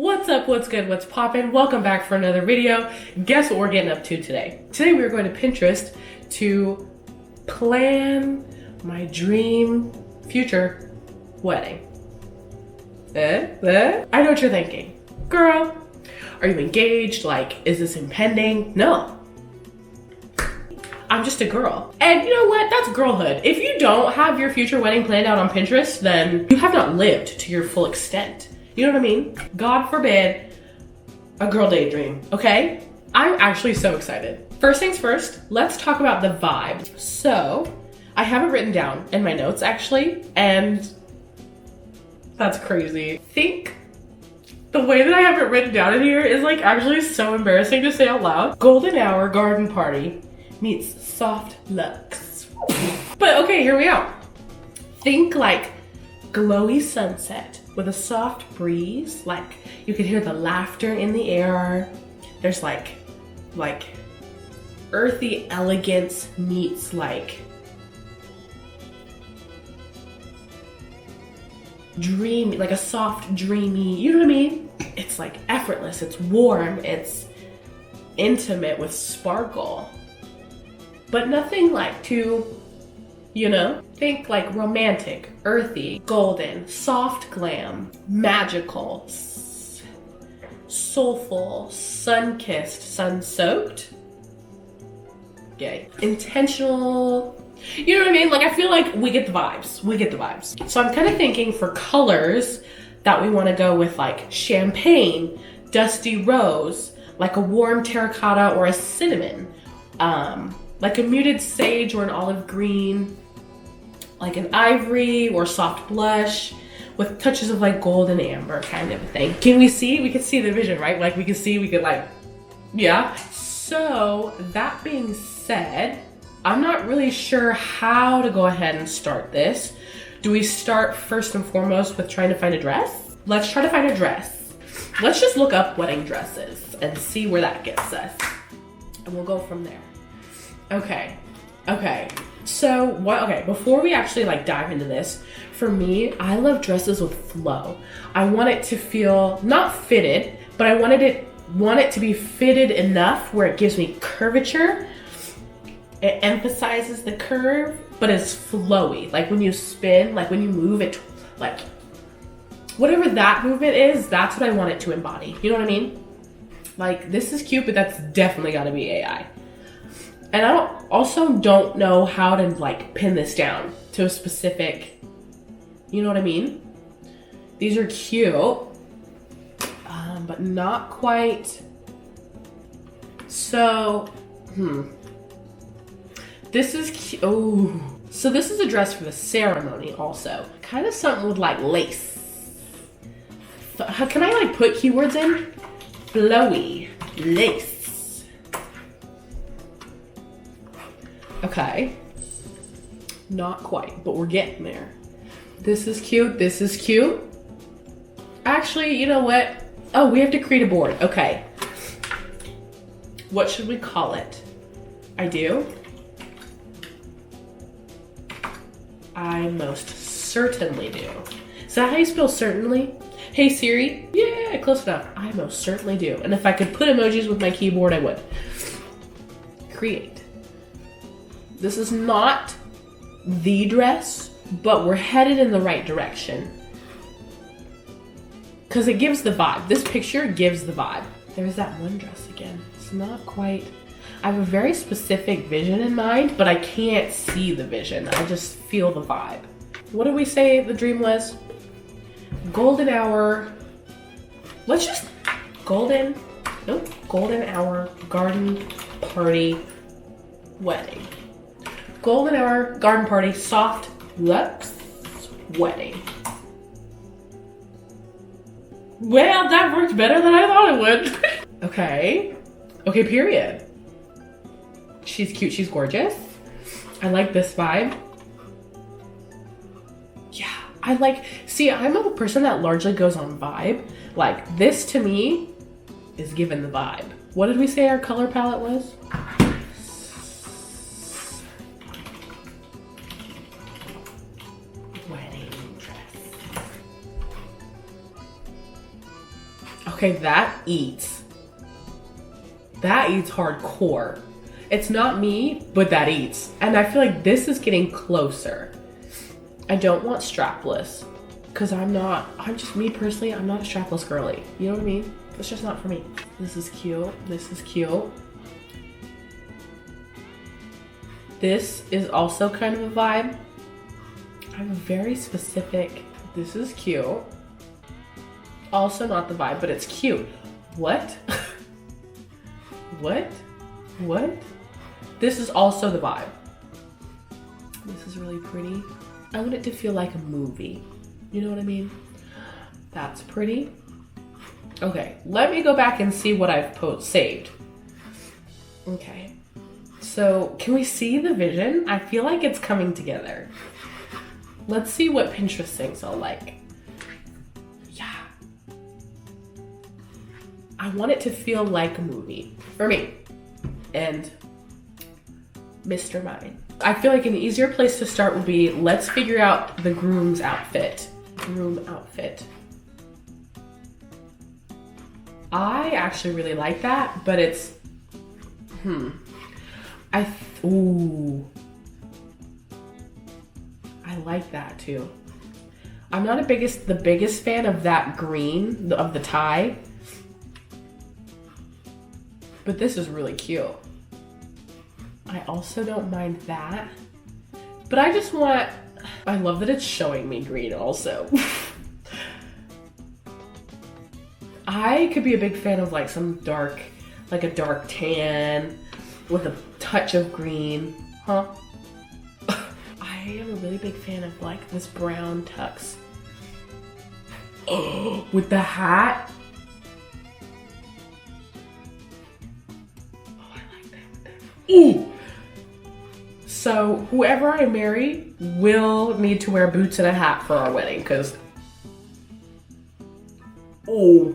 What's up, what's good, what's poppin'? Welcome back for another video. Guess what we're getting up to today? Today we're going to Pinterest to plan my dream future wedding. I know what you're thinking. Girl, are you engaged? Like, is this impending? No. I'm just a girl. And you know what? That's girlhood. If you don't have your future wedding planned out on Pinterest, then you have not lived to your full extent. You know what I mean? God forbid a girl daydream, okay? I'm actually so excited. First things first, let's talk about the vibe. So, I have it written down in my notes actually, and that's crazy. Think the way that I have it written down in here is like actually so embarrassing to say out loud. Golden hour garden party meets soft luxe. But okay, here we go. Think like glowy sunset with a soft breeze, like you can hear the laughter in the air. There's like earthy elegance meets like dreamy, like a soft dreamy, you know what I mean? It's like effortless, it's warm, it's intimate with sparkle, but nothing like too, you know? Think like romantic, earthy, golden, soft glam, magical, soulful, sun-kissed, sun-soaked, gay, intentional, you know what I mean? Like, I feel like we get the vibes. We get the vibes. So I'm kind of thinking for colors that we want to go with like champagne, dusty rose, like a warm terracotta or a cinnamon, like a muted sage or an olive green, like an ivory or soft blush with touches of like gold and amber kind of a thing. Can we see? We can see the vision, right? Like we could like, yeah. So that being said, I'm not really sure how to go ahead and start this. Do we start first and foremost with trying to find a dress? Let's try to find a dress. Let's just look up wedding dresses and see where that gets us. And we'll go from there. Okay. So before we actually like dive into this, for me, I love dresses with flow. I want it to feel not fitted, but I want it to be fitted enough where it gives me curvature. It emphasizes the curve, but it's flowy. Like when you spin, like when you move it, like whatever that movement is, that's what I want it to embody. You know what I mean? Like this is cute, but that's definitely gotta be AI. And I also don't know how to like pin this down to a specific, you know what I mean? These are cute, but not quite. So, this is cute. Oh, so this is a dress for the ceremony also. Kind of something with like lace. Can I like put keywords in? Flowy, lace. Okay, not quite, but we're getting there. This is cute, this is cute. Actually, you know what? Oh, we have to create a board, okay. What should we call it? I do? I most certainly do. Is that how you spell certainly? Hey Siri, yeah, close enough. I most certainly do. And if I could put emojis with my keyboard, I would. Create. This is not the dress, but we're headed in the right direction. Because it gives the vibe. This picture gives the vibe. There's that one dress again. It's not quite... I have a very specific vision in mind, but I can't see the vision. I just feel the vibe. What did we say the dream was? Golden hour. Let's just... Golden hour garden party wedding. Golden hour garden party soft luxe wedding. Well, that worked better than I thought it would. Okay, period. She's cute, she's gorgeous. I like this vibe. Yeah, I'm a person that largely goes on vibe. Like this to me is given the vibe. What did we say our color palette was? Okay, that eats. That eats hardcore. It's not me, but that eats. And I feel like this is getting closer. I don't want strapless. Because I'm just me personally, I'm not a strapless girly. You know what I mean? It's just not for me. This is cute. This is cute. This is also kind of a vibe. I have a very specific, this is cute. Also not the vibe, but it's cute. What? What? What? This is also the vibe. This is really pretty. I want it to feel like a movie. You know what I mean? That's pretty. Okay, let me go back and see what I've saved. Okay. So, can we see the vision? I feel like it's coming together. Let's see what Pinterest thinks I'll like. Yeah. I want it to feel like a movie for me and Mr. Mine. I feel like an easier place to start would be, let's figure out the groom's outfit. Groom outfit. I actually really like that, but it's, ooh. I like that too. I'm not the biggest fan of that green, of the tie. But this is really cute. I also don't mind that. But I love that it's showing me green also. I could be a big fan of like some dark, like a dark tan with a touch of green. Huh? I am a really big fan of like this brown tux. Oh, with the hat. Oh, I like that. Ooh. So whoever I marry will need to wear boots and a hat for our wedding, because oh,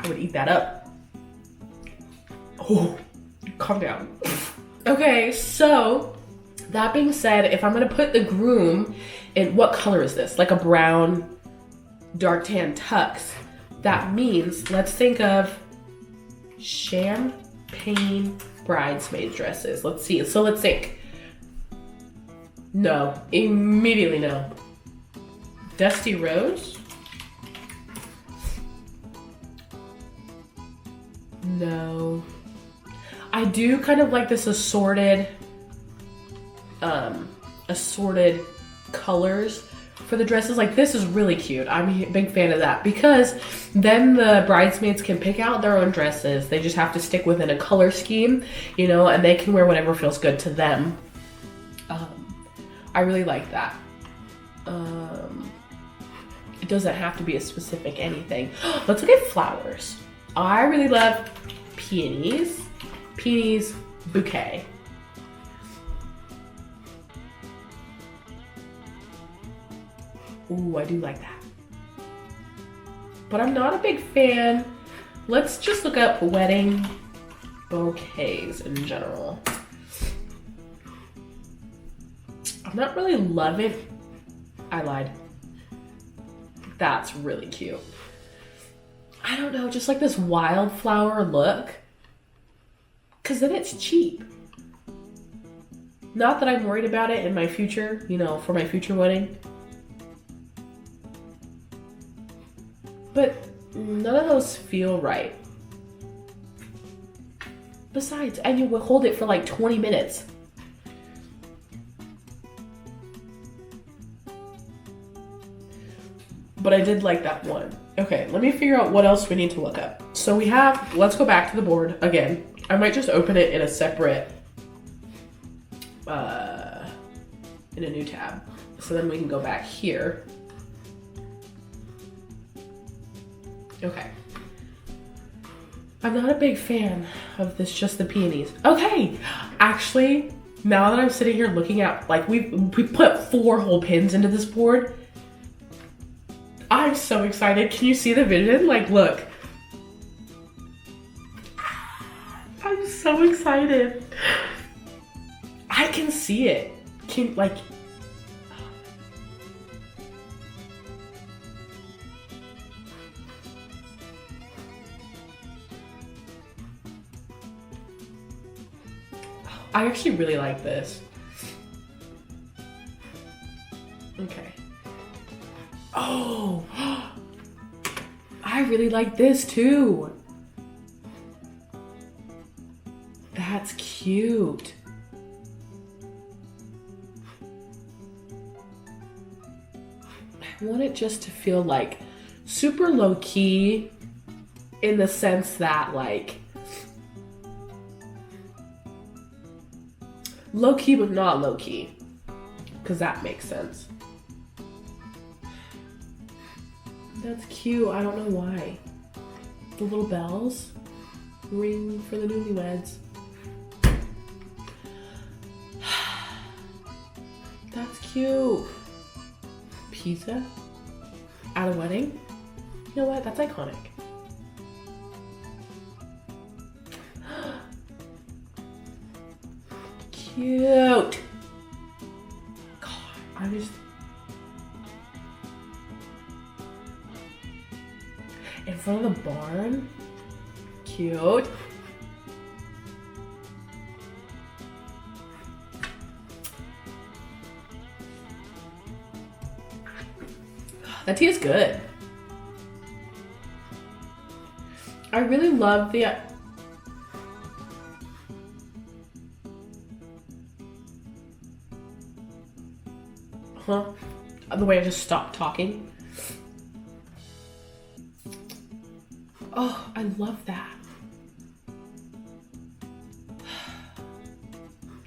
I would eat that up. Oh, calm down. Okay, so that being said, if I'm gonna put the groom in, what color is this? Like a brown, dark tan tux. That means, let's think of champagne bridesmaid dresses. Let's see, so let's think. No, immediately no. Dusty Rose? No. I do kind of like this assorted colors for the dresses. Like this is really cute. I'm a big fan of that because then the bridesmaids can pick out their own dresses. They just have to stick within a color scheme, you know, and they can wear whatever feels good to them. I really like that. It doesn't have to be a specific anything. Let's look at flowers. I really love peonies. Peonies bouquet. Ooh, I do like that. But I'm not a big fan. Let's just look up wedding bouquets in general. I'm not really loving. I lied. That's really cute. I don't know, just like this wildflower look. Cause then it's cheap. Not that I'm worried about it in my future, you know, for my future wedding. But none of those feel right. Besides, and you will hold it for like 20 minutes. But I did like that one. Okay, let me figure out what else we need to look up. So we have, let's go back to the board again. I might just open it in a separate, in a new tab. So then we can go back here. Okay. I'm not a big fan of this, just the peonies. Okay, actually, now that I'm sitting here looking at, like we put 4 whole pins into this board. I'm so excited. Can you see the vision? Like, look. I'm so excited. I can see it. I actually really like this. Okay. Oh, I really like this too. That's cute. I want it just to feel like super low key in the sense that like low key but not low key, because that makes sense. That's cute. I don't know why. The little bells ring for the newlyweds. That's cute. Pizza at a wedding? You know what? That's iconic. Cute. God, I just... in front of the barn? Cute. That tea is good. I really love the... the way I just stopped talking. Oh, I love that.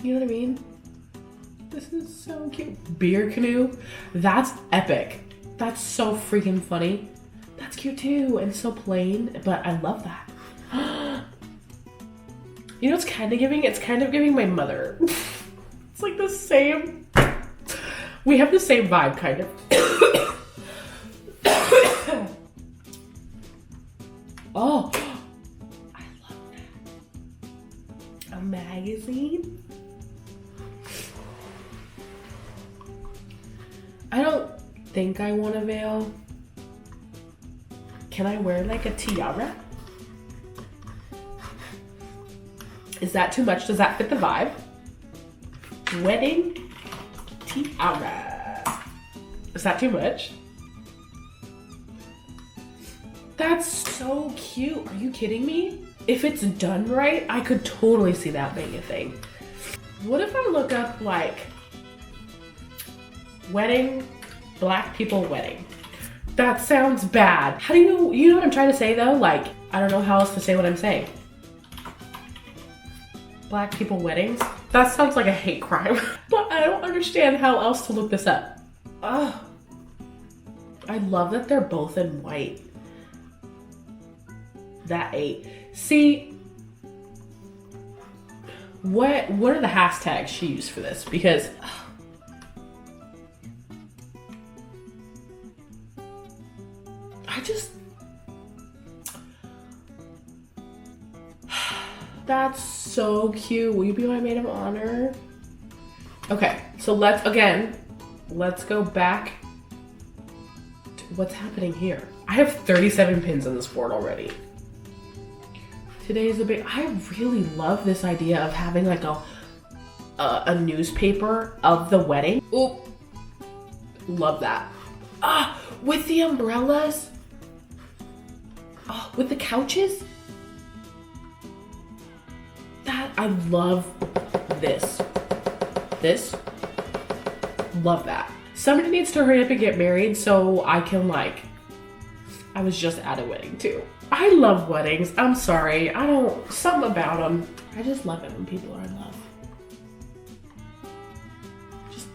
You know what I mean? This is so cute. Beer canoe. That's epic. That's so freaking funny. That's cute too, and so plain, but I love that. You know what's kind of giving? It's kind of giving my mother. It's like the same. We have the same vibe, kind of. Oh, I love that. A magazine? I don't think I want a veil. Can I wear like a tiara? Is that too much? Does that fit the vibe? Wedding tiara. Is that too much? That's so cute. Are you kidding me? If it's done right, I could totally see that being a thing. What if I look up like wedding, black people wedding? That sounds bad. How do you know what I'm trying to say though? Like, I don't know how else to say what I'm saying. Black people weddings? That sounds like a hate crime. But I don't understand how else to look this up. Oh, I love that they're both in white. That ate. See, what are the hashtags she used for this? Because I just, that's so cute. Will you be my maid of honor? Okay, so let's go back to what's happening here. I have 37 pins in this board already. Today's a big, I really love this idea of having like a newspaper of the wedding. Oop, love that. Ah, with the umbrellas. Oh, with the couches. That, I love this. Love that. Somebody needs to hurry up and get married so I can like, I was just at a wedding too. I love weddings. I'm sorry. Something about them. I just love it when people are in love. Just,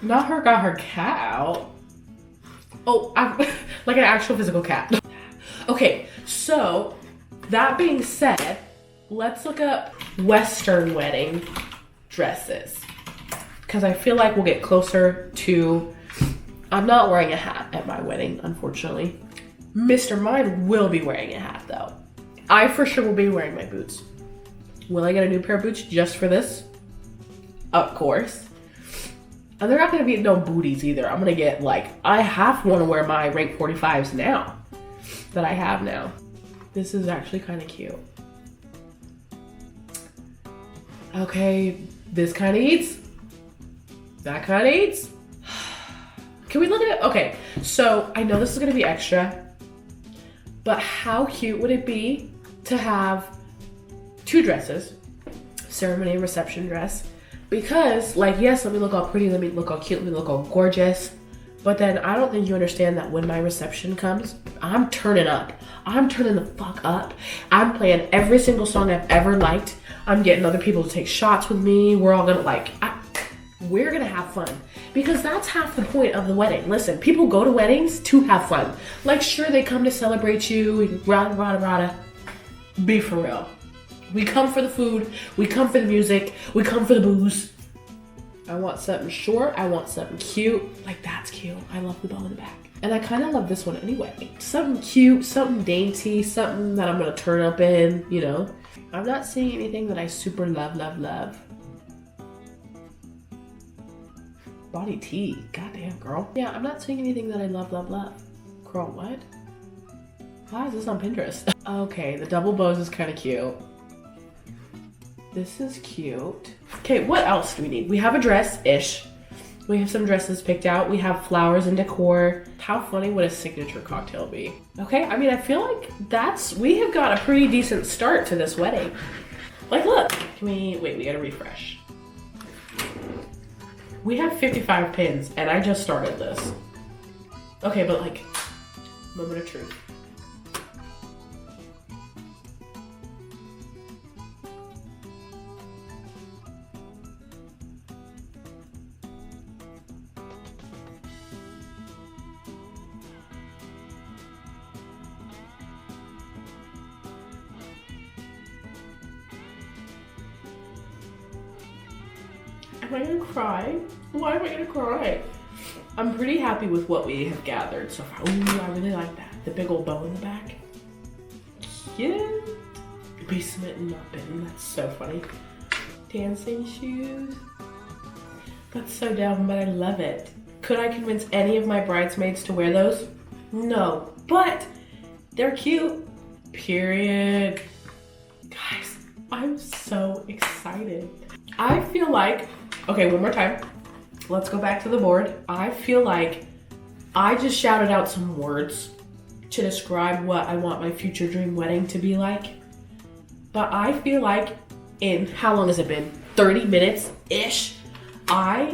Not her got her cat out. Oh, like an actual physical cat. Okay, so that being said, let's look up Western wedding dresses. Because I feel like we'll get closer to... I'm not wearing a hat at my wedding, unfortunately. Mr. Mine will be wearing a hat, though. I for sure will be wearing my boots. Will I get a new pair of boots just for this? Of course. And they're not going to be no booties either. I'm going to get, like... I half want to wear my rank 45s now. that I have now. This is actually kind of cute. Okay, this kind of eats. That kind of eats. Can we look at it? Okay, so I know this is gonna be extra, but how cute would it be to have 2 dresses, ceremony and reception dress? Because, like, yes, let me look all pretty, let me look all cute, let me look all gorgeous, but then I don't think you understand that when my reception comes, I'm turning up. I'm turning the fuck up. I'm playing every single song I've ever liked. I'm getting other people to take shots with me. We're all gonna we're gonna have fun. Because that's half the point of the wedding. Listen, people go to weddings to have fun. Like, sure, they come to celebrate you, rada, rada, rada. Be for real. We come for the food, we come for the music, we come for the booze. I want something short, I want something cute. Like, that's cute. I love the bow in the back. And I kind of love this one anyway. Something cute, something dainty, something that I'm gonna turn up in, you know? I'm not seeing anything that I super love. Body tee, goddamn girl. Yeah, I'm not seeing anything that I love. Girl, what? Why is this on Pinterest? Okay, the double bows is kind of cute. This is cute. Okay, what else do we need? We have a dress-ish. We have some dresses picked out. We have flowers and decor. How funny would a signature cocktail be? Okay, I mean, I feel like we have got a pretty decent start to this wedding. Like, look, wait, we gotta refresh. We have 55 pins and I just started this. Okay, but like, moment of truth. Am I gonna cry? Why am I gonna cry? I'm pretty happy with what we have gathered so far. Ooh, I really like that. The big old bow in the back. Cute. Be smitten, not bitten. That's so funny. Dancing shoes. That's so dumb, but I love it. Could I convince any of my bridesmaids to wear those? No, but they're cute. Period. Guys, I'm so excited. I feel like, okay, one more time. Let's go back to the board. I feel like I just shouted out some words to describe what I want my future dream wedding to be like. But I feel like in, how long has it been? 30 minutes-ish. I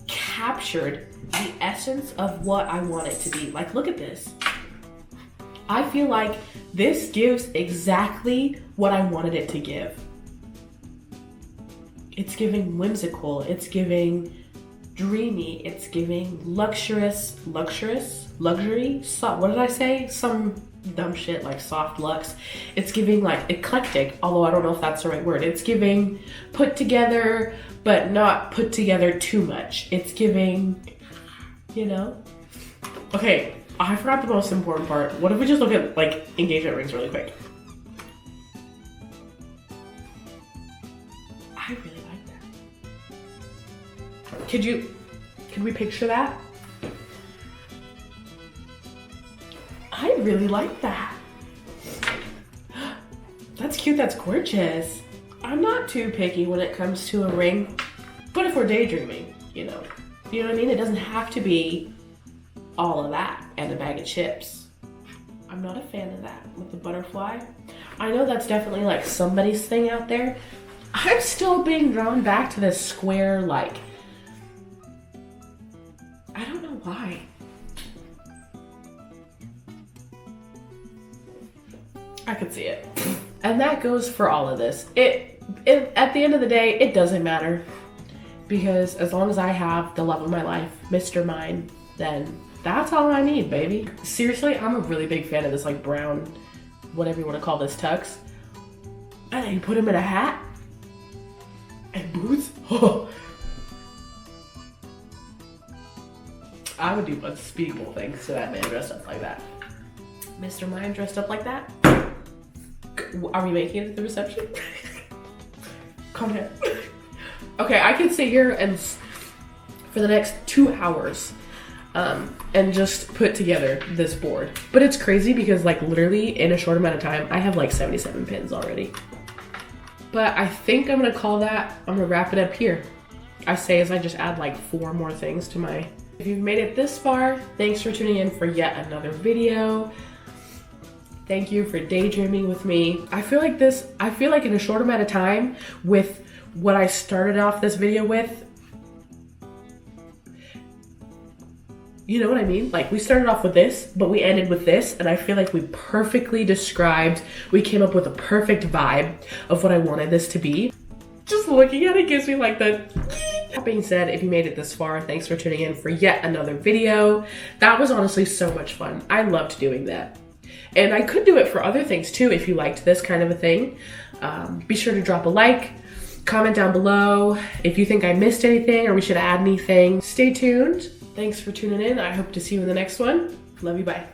captured the essence of what I want it to be. Like, look at this. I feel like this gives exactly what I wanted it to give. It's giving whimsical, it's giving dreamy, it's giving luxury, what did I say? Some dumb shit like soft luxe. It's giving like eclectic, although I don't know if that's the right word. It's giving put together, but not put together too much. It's giving, you know? Okay, I forgot the most important part. What if we just look at like engagement rings really quick? I really like that. Can we picture that? I really like that. That's cute, that's gorgeous. I'm not too picky when it comes to a ring, but if we're daydreaming, you know what I mean? It doesn't have to be all of that and a bag of chips. I'm not a fan of that with the butterfly. I know that's definitely like somebody's thing out there. I'm still being drawn back to this square, like, I don't know why. I could see it. And that goes for all of this. It at the end of the day, it doesn't matter. Because as long as I have the love of my life, Mr. Mine, then that's all I need, baby. Seriously, I'm a really big fan of this like brown, whatever you want to call this, tux. And then you put him in a hat and boots. Oh. I would do unspeakable things to that man dressed up like that. Mr. Mine dressed up like that? Are we making it at the reception? Calm down. Okay, I could sit here and for the next 2 hours and just put together this board. But it's crazy because like literally in a short amount of time, I have like 77 pins already. But I think I'm gonna call that, I'm gonna wrap it up here. I say as I just add like 4 more things to my, if you've made it this far, thanks for tuning in for yet another video. Thank you for daydreaming with me. I feel like in a short amount of time with what I started off this video with, you know what I mean? Like we started off with this, but we ended with this, and I feel like we perfectly described, we came up with a perfect vibe of what I wanted this to be. Just looking at it gives me like the That being said, if you made it this far, thanks for tuning in for yet another video. That was honestly so much fun. I loved doing that. And I could do it for other things too if you liked this kind of a thing. Be sure to drop a like, comment down below if you think I missed anything or we should add anything. Stay tuned. Thanks for tuning in. I hope to see you in the next one. Love you, bye.